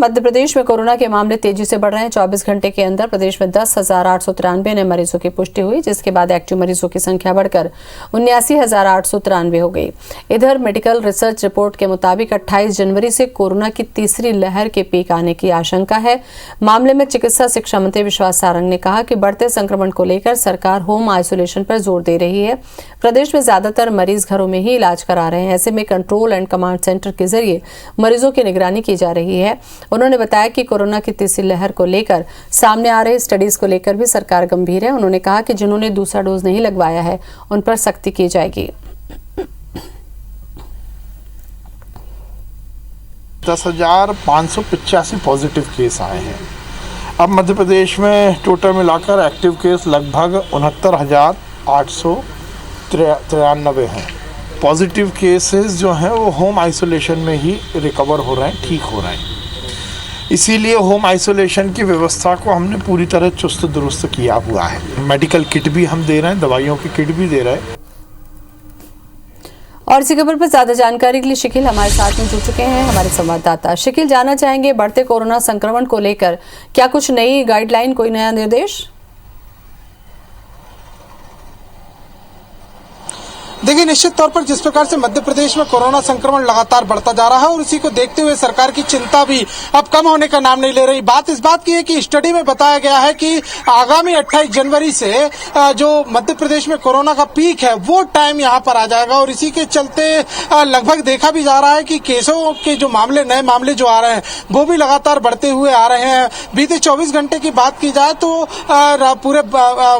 मध्य प्रदेश में कोरोना के मामले तेजी से बढ़ रहे हैं। 24 घंटे के अंदर प्रदेश में 10,893 नए मरीजों की पुष्टि हुई, जिसके बाद एक्टिव मरीजों की संख्या बढ़कर 79,893 हो गई। इधर मेडिकल रिसर्च रिपोर्ट के मुताबिक 28 जनवरी से कोरोना की तीसरी लहर के पीक आने की आशंका है। मामले में चिकित्सा शिक्षा मंत्री विश्वास सारंग ने कहा कि बढ़ते संक्रमण को लेकर सरकार होम आइसोलेशन पर जोर दे रही है। प्रदेश में ज्यादातर मरीज घरों में ही इलाज करा रहे हैं। ऐसे में कंट्रोल एंड कमांड सेंटर के जरिए मरीजों की निगरानी की जा रही है। उन्होंने बताया कि कोरोना की तीसरी लहर को लेकर सामने आ रहे स्टडीज को लेकर भी सरकार गंभीर है। उन्होंने कहा कि जिन्होंने दूसरा डोज नहीं लगवाया है उन पर सख्ती की जाएगी। 10,585 पॉजिटिव केस आए हैं। अब मध्य प्रदेश में टोटल मिलाकर एक्टिव केस लगभग 69,893 हैं। पॉजिटिव केसेस जो हैं वो होम आइसोलेशन में ही रिकवर हो रहे हैं, ठीक हो रहे हैं। इसीलिए होम आइसोलेशन की व्यवस्था को हमने पूरी तरह चुस्त दुरुस्त किया हुआ है। मेडिकल किट भी हम दे रहे हैं, दवाइयों की किट भी दे रहे हैं। और इसी खबर पर ज्यादा जानकारी के लिए शकील हमारे साथ में जुड़ चुके हैं, हमारे संवाददाता। शकील, जानना चाहेंगे बढ़ते कोरोना संक्रमण को लेकर क्या कुछ नई गाइडलाइन, कोई नया निर्देश? देखिए, निश्चित तौर पर जिस प्रकार से मध्य प्रदेश में कोरोना संक्रमण लगातार बढ़ता जा रहा है और इसी को देखते हुए सरकार की चिंता भी अब कम होने का नाम नहीं ले रही। बात इस बात की है कि स्टडी में बताया गया है कि आगामी 28 जनवरी से जो मध्य प्रदेश में कोरोना का पीक है वो टाइम यहां पर आ जाएगा और इसी के चलते लगभग देखा भी जा रहा है कि केसों के जो मामले, नए मामले जो आ रहे हैं वो भी लगातार बढ़ते हुए आ रहे हैं। बीते 24 घंटे की बात की जाए तो पूरे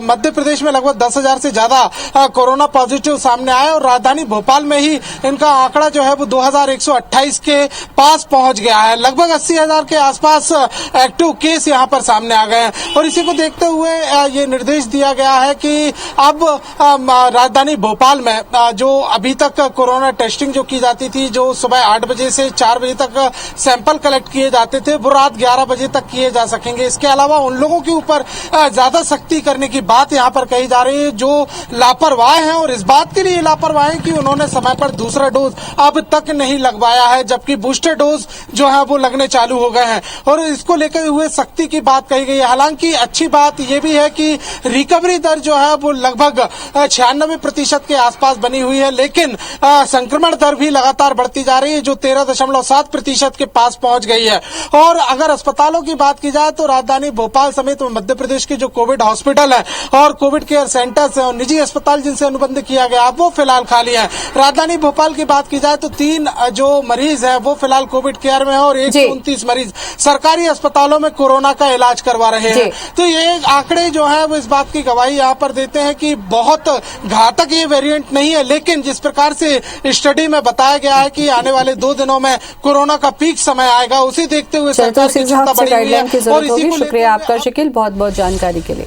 मध्य प्रदेश में लगभग 10,000 से ज्यादा कोरोना पॉजिटिव सामने आया और राजधानी भोपाल में ही इनका आंकड़ा जो है वो 2,128 के पास पहुंच गया है। लगभग 80,000 के आसपास एक्टिव केस यहां पर सामने आ गए हैं और इसी को देखते हुए ये निर्देश दिया गया है कि अब राजधानी भोपाल में जो अभी तक कोरोना टेस्टिंग जो की जाती थी, जो सुबह 8 बजे से 4 बजे तक सैंपल कलेक्ट किए जाते थे, वो रात 11 बजे तक किए जा सकेंगे। इसके अलावा उन लोगों के ऊपर ज्यादा सख्ती करने की बात यहां पर कही जा रही है जो लापरवाह हैं और इस बात के लिए लापरवाह है कि उन्होंने समय पर दूसरा डोज अब तक नहीं लगवाया है, जबकि बूस्टर डोज जो है वो लगने चालू हो गए हैं और इसको लेकर हुए सख्ती की बात कही गई है। हालांकि अच्छी बात यह भी है कि रिकवरी दर जो है वो लगभग 96% के आसपास बनी हुई है, लेकिन संक्रमण दर भी लगातार बढ़ती जा रही है जो 13.7% के पास पहुंच गई है। और अगर अस्पतालों की बात की जाए तो राजधानी भोपाल समेत मध्य प्रदेश के जो कोविड हॉस्पिटल है और कोविड केयर सेंटर्स है और निजी अस्पताल जिनसे अनुबंध किया गया वो फिलहाल खाली है। राजधानी भोपाल की बात की जाए तो 3 जो मरीज है वो फिलहाल कोविड केयर में है और 129 मरीज सरकारी अस्पतालों में कोरोना का इलाज करवा रहे हैं। तो ये आंकड़े जो है वो इस बात की गवाही यहाँ पर देते हैं कि बहुत घातक ये वेरिएंट नहीं है, लेकिन जिस प्रकार से स्टडी में बताया गया है कि आने वाले 2 दिनों में कोरोना का पीक समय आएगा, उसे देखते हुए सरकार की चिंता बढ़ी हुई है। और इसी को शुक्रिया आपका शकील, बहुत बहुत जानकारी के लिए।